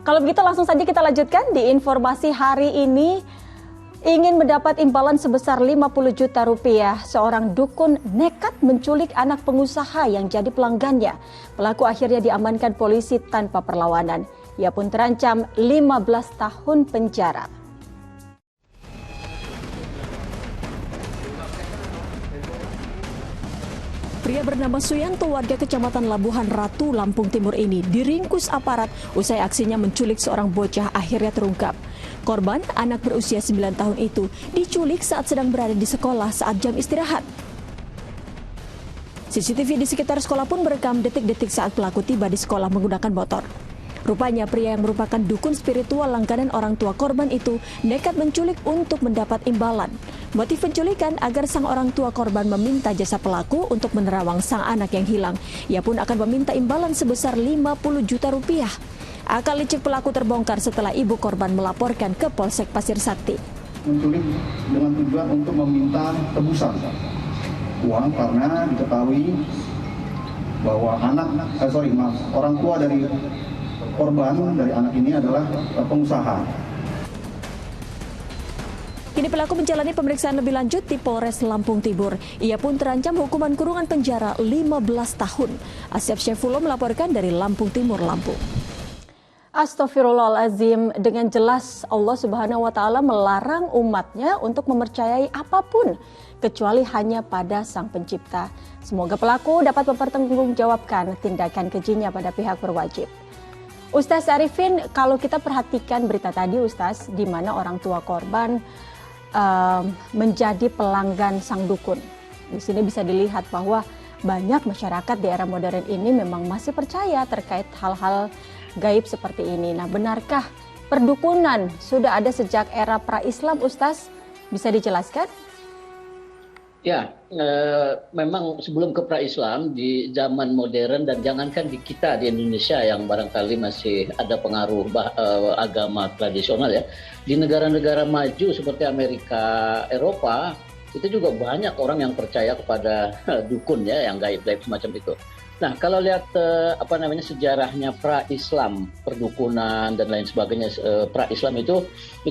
Kalau begitu langsung saja kita lanjutkan di informasi hari ini. Ingin mendapat imbalan sebesar 50 juta rupiah, seorang dukun nekat menculik anak pengusaha yang jadi pelanggannya. Pelaku akhirnya diamankan polisi tanpa perlawanan. Ia pun terancam 15 tahun penjara. Pria bernama Suyanto, warga Kecamatan Labuhan Ratu, Lampung Timur ini diringkus aparat usai aksinya menculik seorang bocah akhirnya terungkap. Korban, anak berusia 9 tahun itu, diculik saat sedang berada di sekolah saat jam istirahat. CCTV di sekitar sekolah pun merekam detik-detik saat pelaku tiba di sekolah menggunakan motor. Rupanya pria yang merupakan dukun spiritual langganan orang tua korban itu nekat menculik untuk mendapat imbalan. Motif penculikan agar sang orang tua korban meminta jasa pelaku untuk menerawang sang anak yang hilang. Ia pun akan meminta imbalan sebesar 50 juta rupiah. Akal licik pelaku terbongkar setelah ibu korban melaporkan ke Polsek Pasir Sakti. Menculik dengan tujuan untuk meminta tebusan uang karena diketahui bahwa orang tua dari korban dari anak ini adalah pengusaha. Kini pelaku menjalani pemeriksaan lebih lanjut di Polres Lampung Timur. Ia pun terancam hukuman kurungan penjara 15 tahun. Asyaf Syefullah melaporkan dari Lampung Timur, Lampung. Astaghfirullahaladzim, dengan jelas Allah Subhanahu wa Ta'ala melarang umatnya untuk mempercayai apapun kecuali hanya pada Sang Pencipta. Semoga pelaku dapat mempertanggungjawabkan tindakan kejinya pada pihak berwajib. Ustaz Arifin, kalau kita perhatikan berita tadi Ustaz, di mana orang tua korban menjadi pelanggan sang dukun. Di sini bisa dilihat bahwa banyak masyarakat di era modern ini memang masih percaya terkait hal-hal gaib seperti ini. Nah, benarkah perdukunan sudah ada sejak era pra-Islam, Ustaz? Bisa dijelaskan? Ya, memang sebelum ke pra-Islam, di zaman modern dan jangankan di kita di Indonesia yang barangkali masih ada pengaruh agama tradisional ya, di negara-negara maju seperti Amerika, Eropa, itu juga banyak orang yang percaya kepada dukun ya, yang gaib-gaib semacam itu. Nah, kalau lihat sejarahnya pra-Islam, perdukunan dan lain sebagainya pra-Islam itu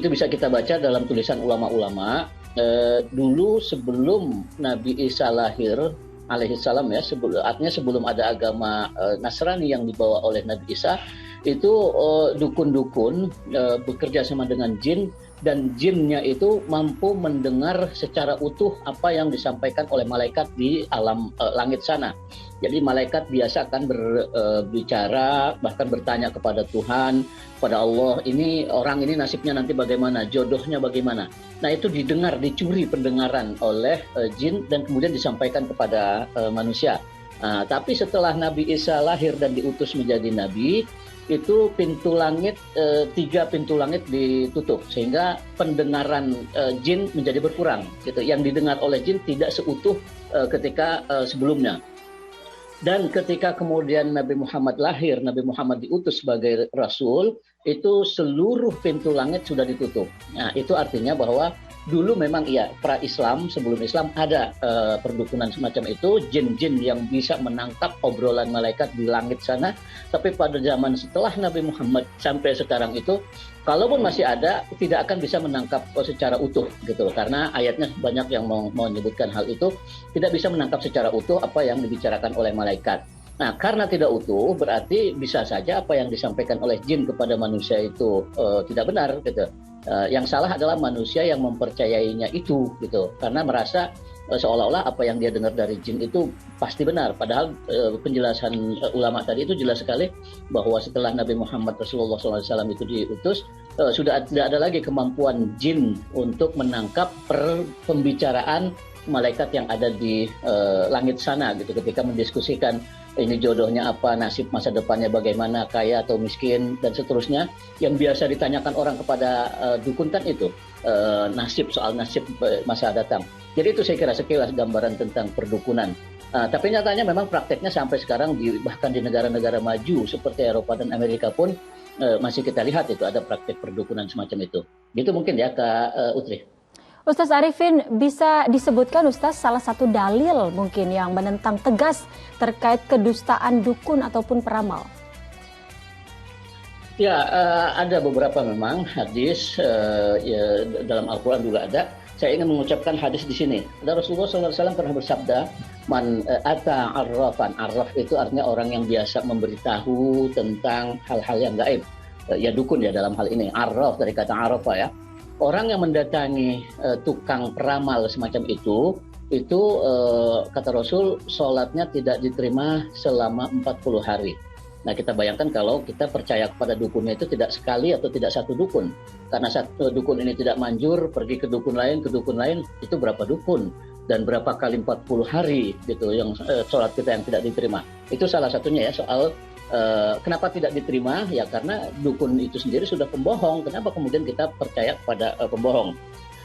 bisa kita baca dalam tulisan ulama-ulama. Dulu sebelum Nabi Isa lahir alaihissalam ya, artinya sebelum ada agama Nasrani yang dibawa oleh Nabi Isa, itu dukun-dukun bekerja sama dengan jin, dan jinnya itu mampu mendengar secara utuh apa yang disampaikan oleh malaikat di alam langit sana. Jadi malaikat biasa akan berbicara, bahkan bertanya kepada Tuhan, kepada Allah, ini orang ini nasibnya nanti bagaimana, jodohnya bagaimana. Nah, itu didengar, dicuri pendengaran oleh jin dan kemudian disampaikan kepada manusia. Tapi setelah Nabi Isa lahir dan diutus menjadi nabi, itu pintu langit, 3 pintu langit ditutup sehingga pendengaran jin menjadi berkurang gitu. Yang didengar oleh jin tidak seutuh ketika sebelumnya. Dan ketika kemudian Nabi Muhammad lahir, Nabi Muhammad diutus sebagai Rasul, itu seluruh pintu langit sudah ditutup. Nah, itu artinya bahwa dulu memang pra-Islam, sebelum Islam ada perdukunan semacam itu, jin-jin yang bisa menangkap obrolan malaikat di langit sana. Tapi pada zaman setelah Nabi Muhammad sampai sekarang itu, kalaupun masih ada, tidak akan bisa menangkap secara utuh gitu. Karena ayatnya banyak yang menyebutkan hal itu, tidak bisa menangkap secara utuh apa yang dibicarakan oleh malaikat. Nah, karena tidak utuh, berarti bisa saja apa yang disampaikan oleh jin kepada manusia itu tidak benar gitu. Yang salah adalah manusia yang mempercayainya itu gitu, karena merasa seolah-olah apa yang dia dengar dari jin itu pasti benar. Padahal penjelasan ulama tadi itu jelas sekali bahwa setelah Nabi Muhammad Rasulullah SAW itu diutus, sudah tidak ada lagi kemampuan jin untuk menangkap pembicaraan malaikat yang ada di langit sana gitu, ketika mendiskusikan ini jodohnya apa, nasib masa depannya bagaimana, kaya atau miskin, dan seterusnya. Yang biasa ditanyakan orang kepada dukun kan itu, soal nasib masa datang. Jadi itu saya kira sekilas gambaran tentang perdukunan. Tapi nyatanya memang prakteknya sampai sekarang, bahkan di negara-negara maju seperti Eropa dan Amerika pun masih kita lihat itu ada praktek perdukunan semacam itu. Gitu mungkin ya Kak Utri. Ustaz Arifin, bisa disebutkan Ustaz salah satu dalil mungkin yang menentang tegas terkait kedustaan dukun ataupun peramal? Ya, ada beberapa memang hadis ya, dalam Al-Quran juga ada. Saya ingin mengucapkan hadis di sini. Ada Rasulullah SAW pernah bersabda, "Man ata arrafan." Arraf itu artinya orang yang biasa memberitahu tentang hal-hal yang gaib. Ya dukun ya dalam hal ini. Arraf dari kata arafa ya. Orang yang mendatangi tukang peramal semacam itu kata Rasul, sholatnya tidak diterima selama 40 hari. Nah, kita bayangkan kalau kita percaya kepada dukunnya itu tidak sekali atau tidak satu dukun. Karena satu dukun ini tidak manjur, pergi ke dukun lain, itu berapa dukun? Dan berapa kali 40 hari gitu yang sholat kita yang tidak diterima. Itu salah satunya ya soal kenapa tidak diterima? Ya karena dukun itu sendiri sudah pembohong. Kenapa kemudian kita percaya kepada pembohong?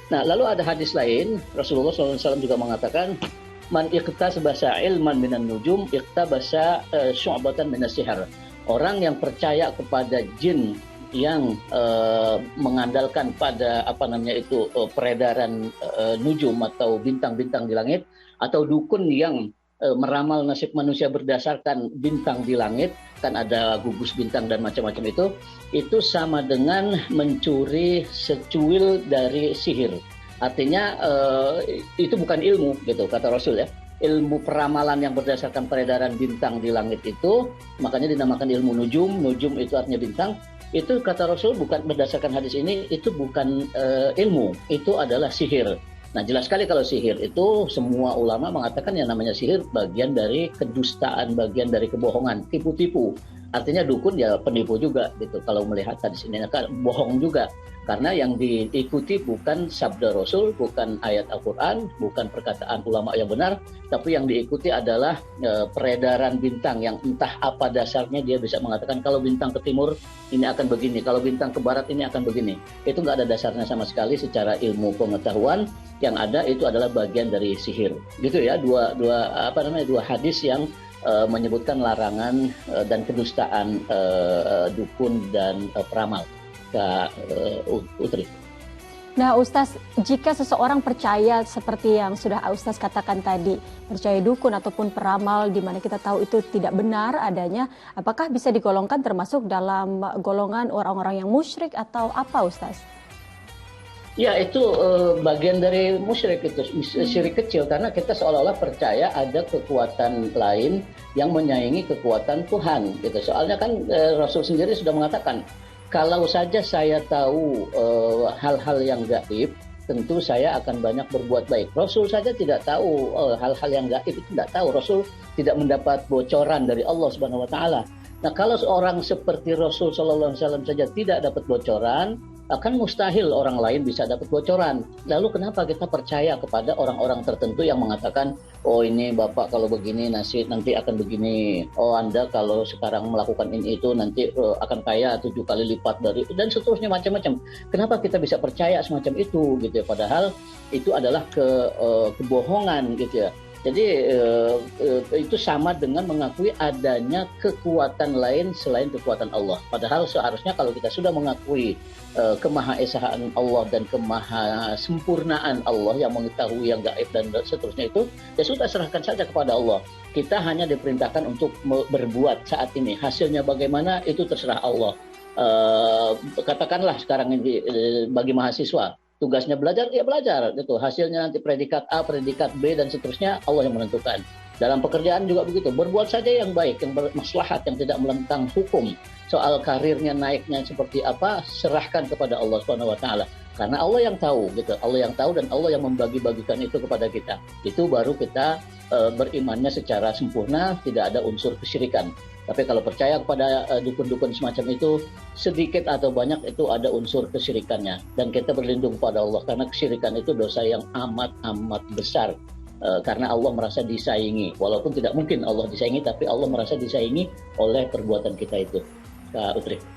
Nah, lalu ada hadis lain, Rasulullah SAW juga mengatakan, "Man iktasaba ilman minan nujum iktabasa syu'batan minas sihir." Orang yang percaya kepada jin yang mengandalkan pada peredaran nujum atau bintang-bintang di langit, atau dukun yang meramal nasib manusia berdasarkan bintang di langit, kan ada gugus bintang dan macam-macam itu sama dengan mencuri secuil dari sihir. Artinya itu bukan ilmu gitu kata Rasul ya. Ilmu peramalan yang berdasarkan peredaran bintang di langit itu makanya dinamakan ilmu nujum. Nujum itu artinya bintang. Itu kata Rasul bukan berdasarkan hadis ini, itu bukan ilmu, itu adalah sihir. Nah, jelas sekali kalau sihir itu semua ulama mengatakan yang namanya sihir bagian dari kedustaan, bagian dari kebohongan, tipu-tipu. Artinya dukun ya penipu juga gitu. Kalau melihat hadis ini bohong juga. Karena yang diikuti bukan sabda Rasul, bukan ayat Al-Quran, bukan perkataan ulama yang benar, tapi yang diikuti adalah peredaran bintang yang entah apa dasarnya dia bisa mengatakan kalau bintang ke timur ini akan begini, kalau bintang ke barat ini akan begini. Itu nggak ada dasarnya sama sekali secara ilmu pengetahuan. Yang ada itu adalah bagian dari sihir. Gitu ya, dua hadis yang menyebutkan larangan dan kedustaan dukun dan peramal. Kak Utri. Nah, Ustaz, jika seseorang percaya seperti yang sudah Ustaz katakan tadi, percaya dukun ataupun peramal di mana kita tahu itu tidak benar adanya, apakah bisa digolongkan termasuk dalam golongan orang-orang yang musyrik atau apa, Ustaz? Ya, itu bagian dari musyrik, itu syirik kecil, karena kita seolah-olah percaya ada kekuatan lain yang menyaingi kekuatan Tuhan gitu. Soalnya kan Rasul sendiri sudah mengatakan, kalau saja saya tahu hal-hal yang gaib, tentu saya akan banyak berbuat baik. Rasul saja tidak tahu hal-hal yang gaib, itu tidak tahu. Rasul tidak mendapat bocoran dari Allah Subhanahu wa taala. Nah, kalau seorang seperti Rasul sallallahu alaihi wasallam saja tidak dapat bocoran, akan mustahil orang lain bisa dapat bocoran. Lalu kenapa kita percaya kepada orang-orang tertentu yang mengatakan, oh ini Bapak kalau begini nanti akan begini. Oh Anda kalau sekarang melakukan ini itu nanti akan kaya 7 kali lipat dari, dan seterusnya macam-macam. Kenapa kita bisa percaya semacam itu gitu ya? Padahal itu adalah kebohongan gitu ya. Jadi itu sama dengan mengakui adanya kekuatan lain selain kekuatan Allah. Padahal seharusnya kalau kita sudah mengakui kemahaesaan Allah dan kemahasempurnaan Allah yang mengetahui yang gaib dan seterusnya itu, ya sudah serahkan saja kepada Allah. Kita hanya diperintahkan untuk berbuat saat ini. Hasilnya bagaimana itu terserah Allah. Katakanlah sekarang ini bagi mahasiswa, tugasnya belajar, ya belajar gitu. Hasilnya nanti predikat A, predikat B dan seterusnya Allah yang menentukan. Dalam pekerjaan juga begitu. Berbuat saja yang baik, yang bermaslahat, yang tidak melentang hukum. Soal karirnya naiknya seperti apa, serahkan kepada Allah Subhanahu wa taala. Karena Allah yang tahu gitu. Allah yang tahu dan Allah yang membagi-bagikan itu kepada kita. Itu baru kita berimannya secara sempurna, tidak ada unsur kesyirikan. Tapi kalau percaya kepada dukun-dukun semacam itu, sedikit atau banyak itu ada unsur kesyirikannya. Dan kita berlindung kepada Allah, karena kesyirikan itu dosa yang amat-amat besar. Karena Allah merasa disaingi. Walaupun tidak mungkin Allah disaingi, tapi Allah merasa disaingi oleh perbuatan kita itu. Kak Utri.